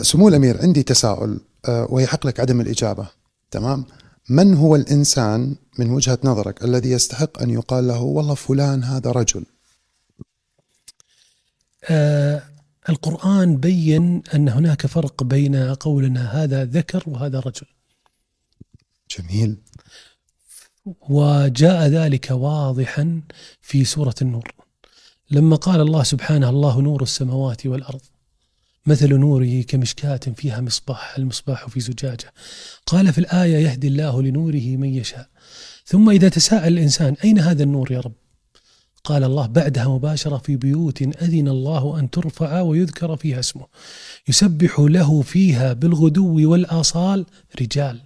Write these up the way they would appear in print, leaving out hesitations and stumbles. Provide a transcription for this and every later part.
سمو الأمير، عندي تساؤل ويحق لك عدم الإجابة. تمام؟ من هو الإنسان من وجهة نظرك الذي يستحق أن يقال له والله فلان هذا رجل؟ القرآن بين أن هناك فرق بين قولنا هذا ذكر وهذا رجل. جميل. وجاء ذلك واضحا في سورة النور لما قال الله سبحانه: الله نور السماوات والأرض مثل نوره كمشكاة فيها مصباح، المصباح في زجاجة. قال في الآية: يهدي الله لنوره من يشاء. ثم إذا تساءل الإنسان: أين هذا النور يا رب؟ قال الله بعدها مباشرة: في بيوت أذن الله أن ترفع ويذكر فيها اسمه يسبح له فيها بالغدو والآصال رجال.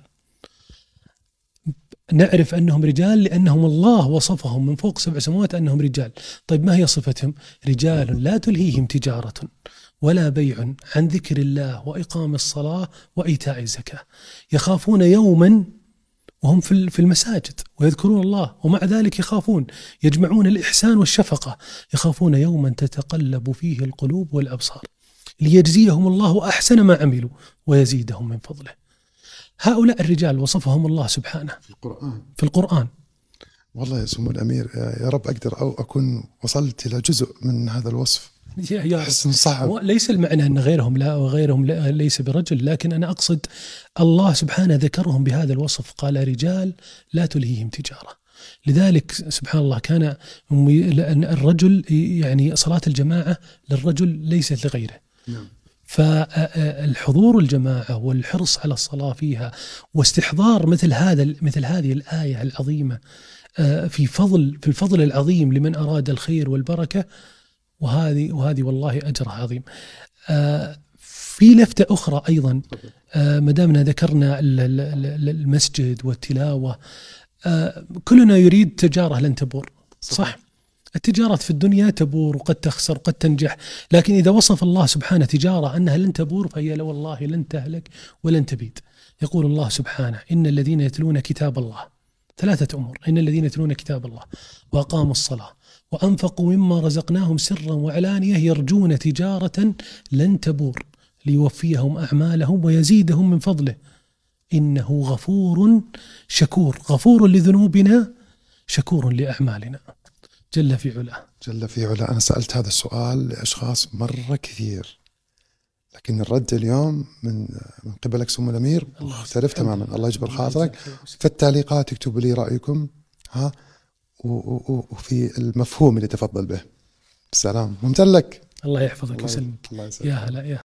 نعرف أنهم رجال لأنهم الله وصفهم من فوق 7 سماوات أنهم رجال. طيب ما هي صفتهم؟ رجال لا تلهيهم تجارة ولا بيع عن ذكر الله وإقام الصلاة وإيتاء الزكاة، يخافون يوما، وهم في المساجد ويذكرون الله ومع ذلك يخافون، يجمعون الإحسان والشفقة، يخافون يوما تتقلب فيه القلوب والأبصار ليجزيهم الله أحسن ما عملوا ويزيدهم من فضله. هؤلاء الرجال وصفهم الله سبحانه في القرآن. والله يا سمو الأمير، يا رب أقدر أو أكون وصلت إلى جزء من هذا الوصف. أحس صعب. ليس المعنى أن غيرهم لا وغيرهم لا ليس برجل، لكن أنا أقصد الله سبحانه ذكرهم بهذا الوصف، قال رجال لا تلهيهم تجارة. لذلك سبحان الله كان الرجل يعني صلاة الجماعة للرجل ليست لغيره. فالحضور الجماعة والحرص على الصلاة فيها واستحضار مثل هذه الآية العظيمة في الفضل العظيم لمن أراد الخير والبركة، وهذه والله أجرها عظيم. في لفتة أخرى أيضا، مدامنا ذكرنا المسجد والتلاوة، كلنا يريد تجارة لن تبور، صح؟ التجارة في الدنيا تبور وقد تخسر وقد تنجح، لكن إذا وصف الله سبحانه تجارة أنها لن تبور فهي والله لن تهلك ولن تبيد. يقول الله سبحانه: إن الذين يتلون كتاب الله، 3 أمور: إن الذين يتلون كتاب الله وأقاموا الصلاة وأنفقوا مما رزقناهم سرا وعلانية يرجون تجارة لن تبور ليوفيهم أعمالهم ويزيدهم من فضله إنه غفور شكور. غفور لذنوبنا، شكور لأعمالنا، جل في علاه. جل في علاه. أنا سألت هذا السؤال لأشخاص مرة كثير، لكن الرد اليوم من قبلك سمو الأمير مختلف تماما. الله يجبر خاطرك. في التعليقات اكتبوا لي رأيكم وفي المفهوم اللي تفضل به. السلام. ممتن لك. الله يحفظك ويسلمك. يا هلا.